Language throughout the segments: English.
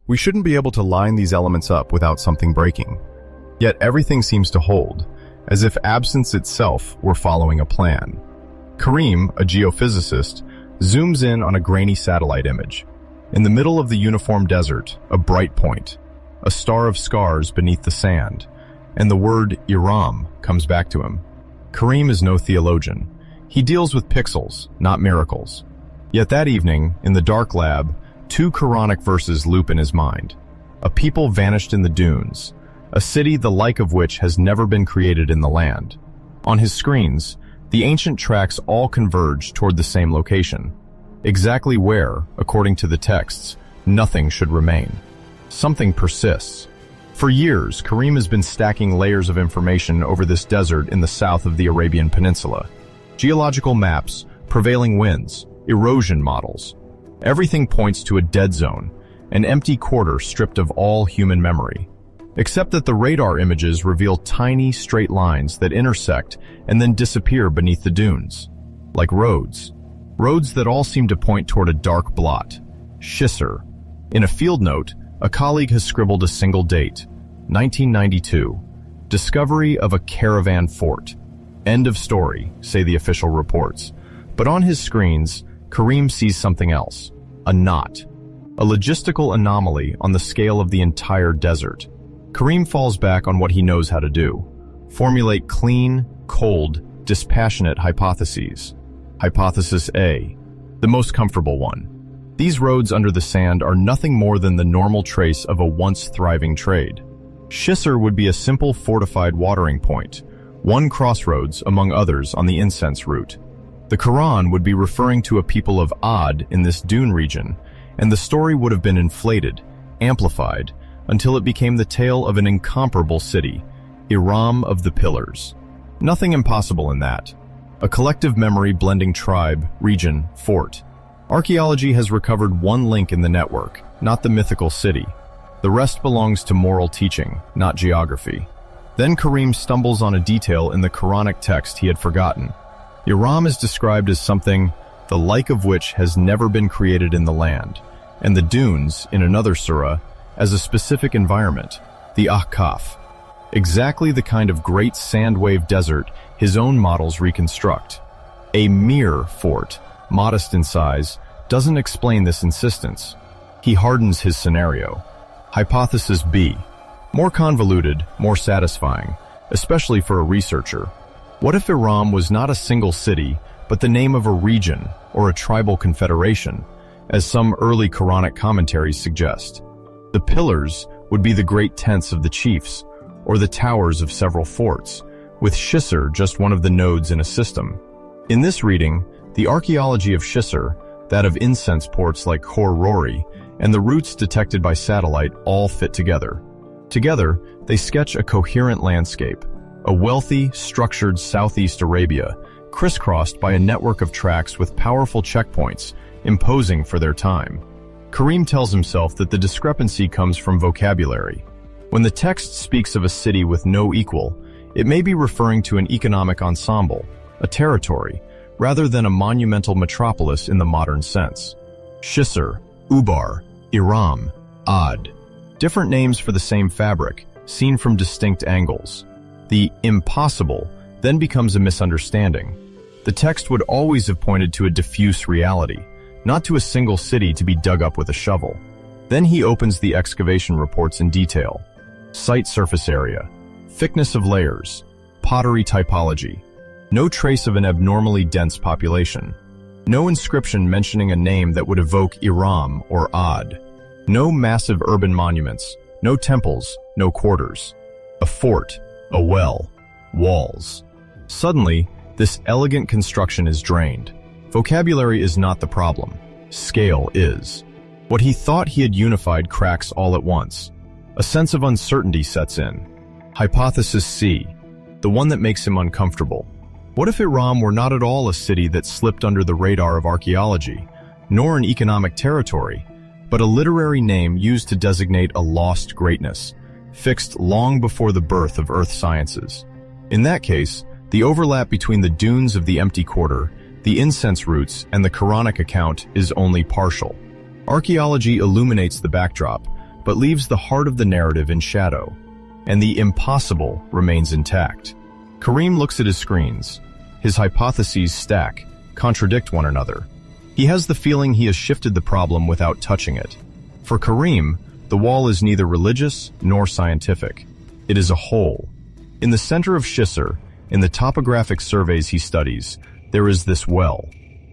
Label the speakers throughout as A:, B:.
A: We shouldn't be able to line these elements up without something breaking. Yet everything seems to hold, as if absence itself were following a plan. Karim, a geophysicist, zooms in on a grainy satellite image. In the middle of the uniform desert, a bright point, a star of scars beneath the sand, and the word Iram comes back to him. Karim is no theologian. He deals with pixels, not miracles. Yet that evening, in the dark lab, two Qur'anic verses loop in his mind. A people vanished in the dunes, a city the like of which has never been created in the land. On his screens, the ancient tracks all converge toward the same location. Exactly where, according to the texts, nothing should remain. Something persists. For years, Karim has been stacking layers of information over this desert in the south of the Arabian Peninsula. Geological maps, prevailing winds, erosion models. Everything points to a dead zone, an empty quarter stripped of all human memory. Except that the radar images reveal tiny, straight lines that intersect and then disappear beneath the dunes. Like roads. Roads that all seem to point toward a dark blot. Shisr. In a field note, a colleague has scribbled a single date. 1992. Discovery of a caravan fort. End of story, say the official reports. But on his screens, Karim sees something else. A knot. A logistical anomaly on the scale of the entire desert. Karim falls back on what he knows how to do. Formulate clean, cold, dispassionate hypotheses. Hypothesis A, the most comfortable one. These roads under the sand are nothing more than the normal trace of a once thriving trade. Shisr would be a simple fortified watering point, one crossroads among others on the incense route. The Quran would be referring to a people of Ad in this dune region, and the story would have been inflated, amplified, until it became the tale of an incomparable city, Iram of the Pillars. Nothing impossible in that. A collective memory blending tribe, region, fort. Archaeology has recovered one link in the network, not the mythical city. The rest belongs to moral teaching, not geography. Then Karim stumbles on a detail in the Quranic text he had forgotten. Iram is described as something, the like of which has never been created in the land, and the dunes, in another surah, as a specific environment, the Ahqaf. Exactly the kind of great sand wave desert his own models reconstruct. A mere fort, modest in size, doesn't explain this insistence. He hardens his scenario. Hypothesis B. More convoluted, more satisfying, especially for a researcher. What if Iram was not a single city, but the name of a region or a tribal confederation, as some early Quranic commentaries suggest? The pillars would be the great tents of the chiefs, or the towers of several forts, with Shisr just one of the nodes in a system. In this reading, the archaeology of Shisr, that of incense ports like Khor Rori, and the routes detected by satellite all fit together. Together, they sketch a coherent landscape, a wealthy, structured Southeast Arabia, crisscrossed by a network of tracks with powerful checkpoints, imposing for their time. Karim tells himself that the discrepancy comes from vocabulary. When the text speaks of a city with no equal, it may be referring to an economic ensemble, a territory, rather than a monumental metropolis in the modern sense. Shisr, Ubar, Iram, Ad. Different names for the same fabric, seen from distinct angles. The impossible then becomes a misunderstanding. The text would always have pointed to a diffuse reality, not to a single city to be dug up with a shovel. Then he opens the excavation reports in detail. Site surface area, thickness of layers, pottery typology. No trace of an abnormally dense population. No inscription mentioning a name that would evoke Iram or Ad. No massive urban monuments, no temples, no quarters. A fort, a well, walls. Suddenly, this elegant construction is drained. Vocabulary is not the problem. Scale is. What he thought he had unified cracks all at once. A sense of uncertainty sets in. Hypothesis C, the one that makes him uncomfortable. What if Iram were not at all a city that slipped under the radar of archaeology, nor an economic territory, but a literary name used to designate a lost greatness, fixed long before the birth of earth sciences? In that case, the overlap between the dunes of the empty quarter, the incense routes, and the Quranic account is only partial. Archaeology illuminates the backdrop, but leaves the heart of the narrative in shadow, and the impossible remains intact. Karim looks at his screens. His hypotheses stack, contradict one another. He has the feeling he has shifted the problem without touching it. For Karim, the wall is neither religious nor scientific. It is a hole. In the center of Shisr, in the topographic surveys he studies, there is this well,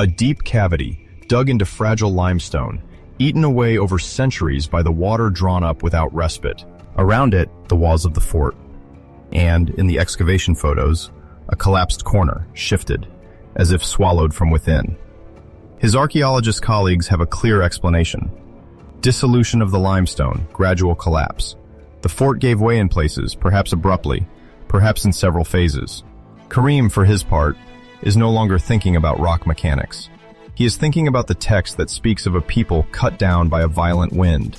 A: a deep cavity dug into fragile limestone, eaten away over centuries by the water drawn up without respite. Around it, the walls of the fort. And, in the excavation photos, a collapsed corner, shifted, as if swallowed from within. His archaeologist colleagues have a clear explanation. Dissolution of the limestone, gradual collapse. The fort gave way in places, perhaps abruptly, perhaps in several phases. Karim, for his part, is no longer thinking about rock mechanics. He is thinking about the text that speaks of a people cut down by a violent wind,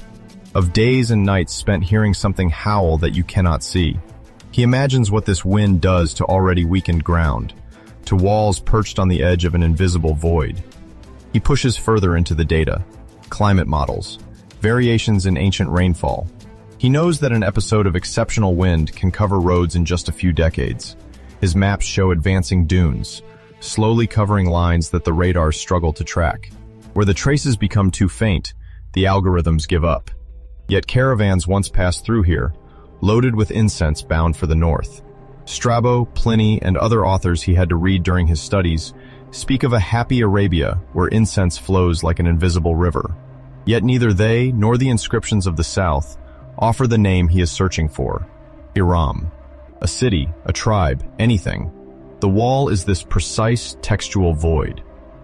A: of days and nights spent hearing something howl that you cannot see. He imagines what this wind does to already weakened ground, to walls perched on the edge of an invisible void. He pushes further into the data, climate models, variations in ancient rainfall. He knows that an episode of exceptional wind can cover roads in just a few decades. His maps show advancing dunes, slowly covering lines that the radars struggle to track. Where the traces become too faint, the algorithms give up. Yet caravans once passed through here, loaded with incense bound for the north. Strabo, Pliny, and other authors he had to read during his studies speak of a happy Arabia where incense flows like an invisible river. Yet neither they nor the inscriptions of the south offer the name he is searching for, Iram. A city, a tribe, anything. The wall is this precise textual void.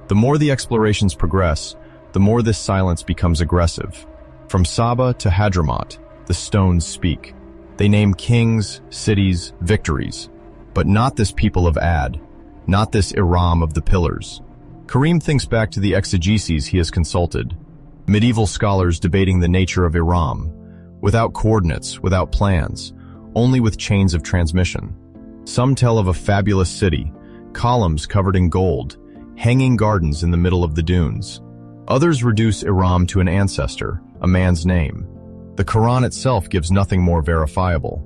A: The more the explorations progress, the more this silence becomes aggressive. From Saba to Hadramaut, the stones speak. They name kings, cities, victories, but not this people of Ad, not this Iram of the pillars. Karim thinks back to the exegeses he has consulted, medieval scholars debating the nature of Iram, without coordinates, without plans, only with chains of transmission. Some tell of a fabulous city, columns covered in gold, hanging gardens in the middle of the dunes. Others reduce Iram to an ancestor, a man's name. The Quran itself gives nothing more verifiable,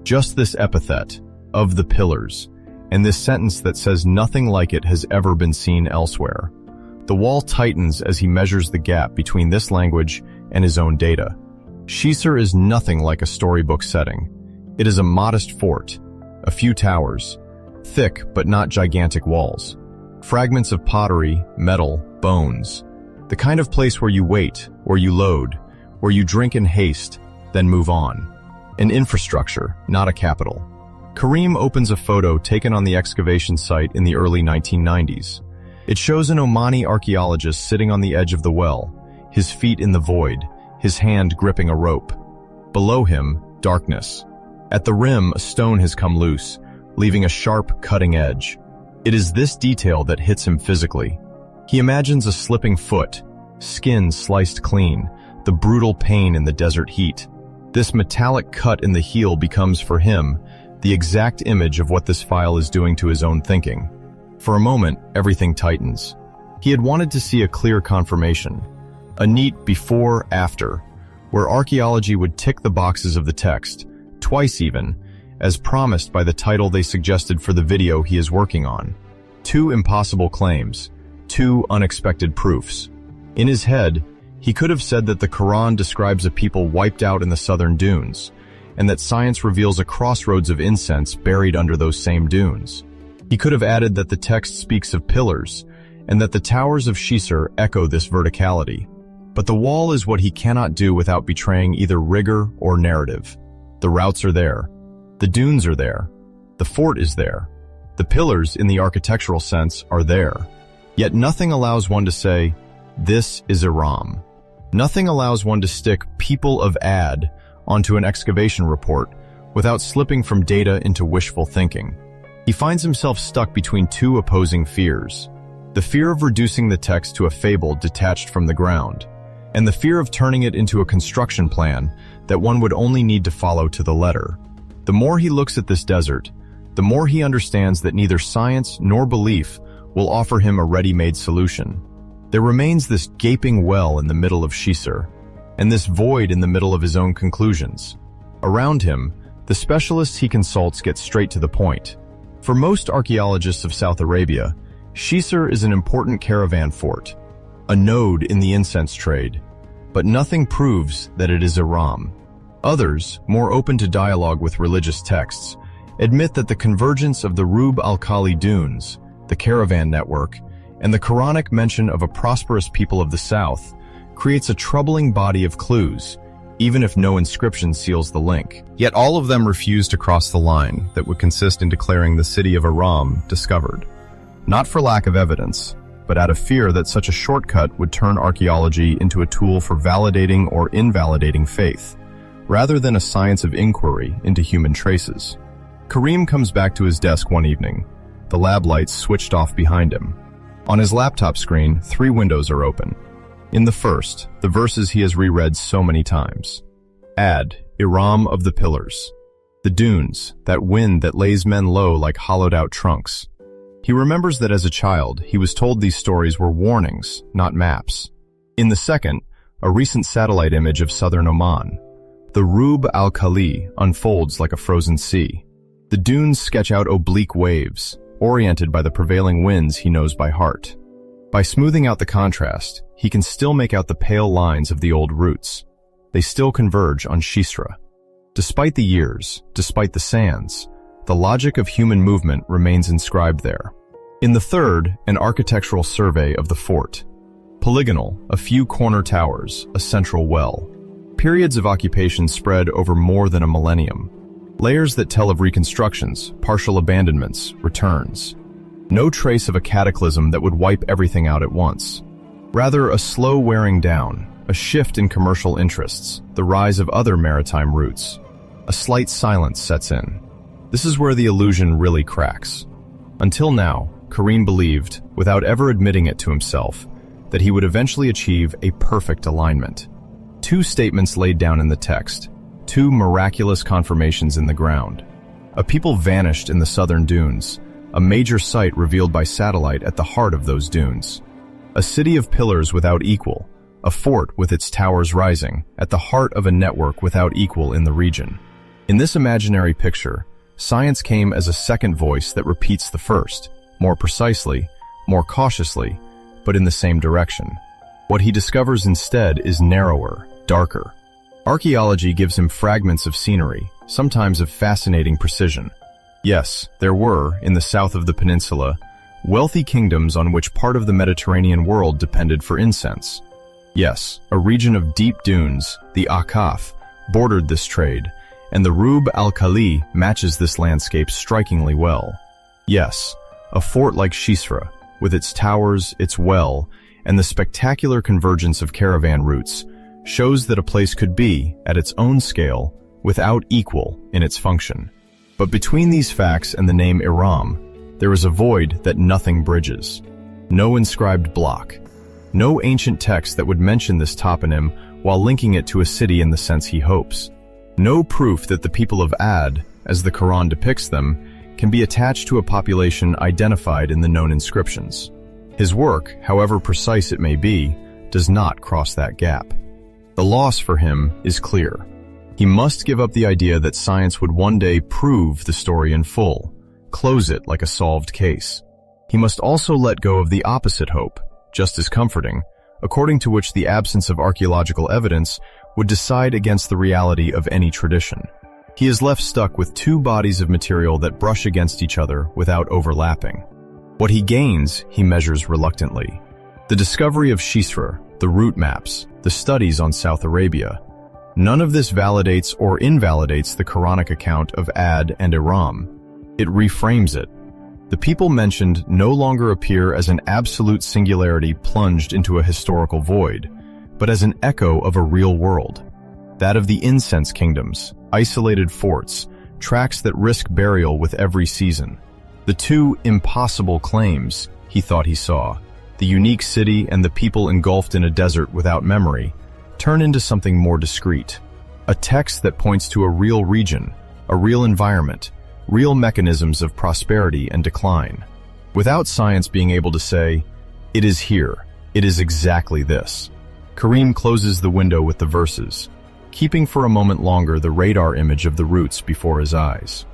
A: just this epithet, of the pillars, and this sentence that says nothing like it has ever been seen elsewhere. The wall tightens as he measures the gap between this language and his own data. Shisr is nothing like a storybook setting. It is a modest fort, a few towers, thick but not gigantic walls, fragments of pottery, metal, bones, the kind of place where you wait, where you load, where you drink in haste, then move on. An infrastructure, not a capital. Karim opens a photo taken on the excavation site in the early 1990s. It shows an Omani archaeologist sitting on the edge of the well, his feet in the void, his hand gripping a rope. Below him, darkness. At the rim, a stone has come loose, leaving a sharp, cutting edge. It is this detail that hits him physically. He imagines a slipping foot, skin sliced clean, the brutal pain in the desert heat. This metallic cut in the heel becomes, for him, the exact image of what this file is doing to his own thinking. For a moment, everything tightens. He had wanted to see a clear confirmation, a neat before-after, where archaeology would tick the boxes of the text, twice even, as promised by the title they suggested for the video he is working on. 2 impossible claims, 2 unexpected proofs. In his head, he could have said that the Quran describes a people wiped out in the southern dunes, and that science reveals a crossroads of incense buried under those same dunes. He could have added that the text speaks of pillars, and that the towers of Shisr echo this verticality. But the wall is what he cannot do without betraying either rigor or narrative. The routes are there. The dunes are there. The fort is there. The pillars, in the architectural sense, are there. Yet nothing allows one to say, this is Iram. Nothing allows one to stick people of Ad onto an excavation report without slipping from data into wishful thinking. He finds himself stuck between 2 opposing fears. The fear of reducing the text to a fable detached from the ground, and the fear of turning it into a construction plan that one would only need to follow to the letter. The more he looks at this desert, the more he understands that neither science nor belief will offer him a ready-made solution. There remains this gaping well in the middle of Shisr, and this void in the middle of his own conclusions. Around him, the specialists he consults get straight to the point. For most archaeologists of South Arabia, Shisr is an important caravan fort, a node in the incense trade, but nothing proves that it is Iram. Others, more open to dialogue with religious texts, admit that the convergence of the Rub al-Khali dunes, the caravan network, and the Qur'anic mention of a prosperous people of the south creates a troubling body of clues, even if no inscription seals the link. Yet all of them refuse to cross the line that would consist in declaring the city of Iram discovered. Not for lack of evidence, but out of fear that such a shortcut would turn archaeology into a tool for validating or invalidating faith, rather than a science of inquiry into human traces. Karim comes back to his desk one evening, the lab lights switched off behind him. On his laptop screen, 3 windows are open. In the first, the verses he has reread so many times. Ad, Iram of the pillars. The dunes, that wind that lays men low like hollowed-out trunks. He remembers that as a child, he was told these stories were warnings, not maps. In the second, a recent satellite image of southern Oman. The Rub al-Khali unfolds like a frozen sea. The dunes sketch out oblique waves, oriented by the prevailing winds he knows by heart. By smoothing out the contrast, he can still make out the pale lines of the old routes. They still converge on Shisra. Despite the years, despite the sands, the logic of human movement remains inscribed there. In the third, an architectural survey of the fort. Polygonal, a few corner towers, a central well. Periods of occupation spread over more than a millennium. Layers that tell of reconstructions, partial abandonments, returns. No trace of a cataclysm that would wipe everything out at once. Rather, a slow wearing down, a shift in commercial interests, the rise of other maritime routes. A slight silence sets in. This is where the illusion really cracks. Until now, Karim believed, without ever admitting it to himself, that he would eventually achieve a perfect alignment. 2 statements laid down in the text, 2 miraculous confirmations in the ground. A people vanished in the southern dunes, a major site revealed by satellite at the heart of those dunes. A city of pillars without equal, a fort with its towers rising, at the heart of a network without equal in the region. In this imaginary picture, science came as a second voice that repeats the first, more precisely, more cautiously, but in the same direction. What he discovers instead is narrower, darker. Archaeology gives him fragments of scenery, sometimes of fascinating precision. Yes, there were, in the south of the peninsula, wealthy kingdoms on which part of the Mediterranean world depended for incense. Yes, a region of deep dunes, the Akaf, bordered this trade, and the Rub al-Khali matches this landscape strikingly well. Yes, a fort like Shisra, with its towers, its well, and the spectacular convergence of caravan routes, shows that a place could be, at its own scale, without equal in its function. But between these facts and the name Iram, there is a void that nothing bridges. No inscribed block. No ancient text that would mention this toponym while linking it to a city in the sense he hopes. No proof that the people of Ad, as the Quran depicts them, can be attached to a population identified in the known inscriptions. His work, however precise it may be, does not cross that gap. The loss for him is clear. He must give up the idea that science would one day prove the story in full, close it like a solved case. He must also let go of the opposite hope, just as comforting, according to which the absence of archaeological evidence would decide against the reality of any tradition. He is left stuck with 2 bodies of material that brush against each other without overlapping. What he gains, he measures reluctantly. The discovery of Shisra, the route maps, the studies on South Arabia. None of this validates or invalidates the Quranic account of Ad and Iram. It reframes it. The people mentioned no longer appear as an absolute singularity plunged into a historical void, but as an echo of a real world. That of the incense kingdoms, isolated forts, tracks that risk burial with every season. The 2 impossible claims he thought he saw, the unique city and the people engulfed in a desert without memory, turn into something more discrete. A text that points to a real region, a real environment, real mechanisms of prosperity and decline. Without science being able to say, it is here, it is exactly this. Karim closes the window with the verses, keeping for a moment longer the radar image of the roots before his eyes.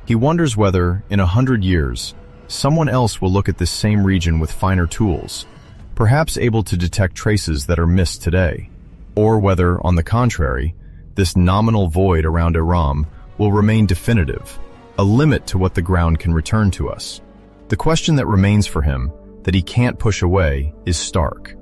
A: He wonders whether, in 100 years, someone else will look at this same region with finer tools, perhaps able to detect traces that are missed today, or whether, on the contrary, this nominal void around Iram will remain definitive, a limit to what the ground can return to us. The question that remains for him, that he can't push away, is stark.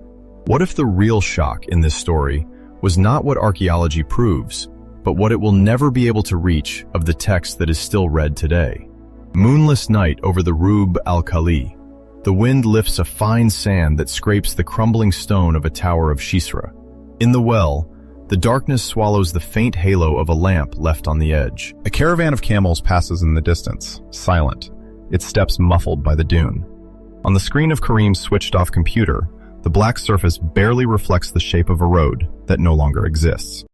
A: What if the real shock in this story was not what archaeology proves, but what it will never be able to reach of the text that is still read today? Moonless night over the Rub al-Khali. The wind lifts a fine sand that scrapes the crumbling stone of a tower of Shisra. In the well, the darkness swallows the faint halo of a lamp left on the edge. A caravan of camels passes in the distance, silent, its steps muffled by the dune. On the screen of Karim's switched-off computer, the black surface barely reflects the shape of a road that no longer exists.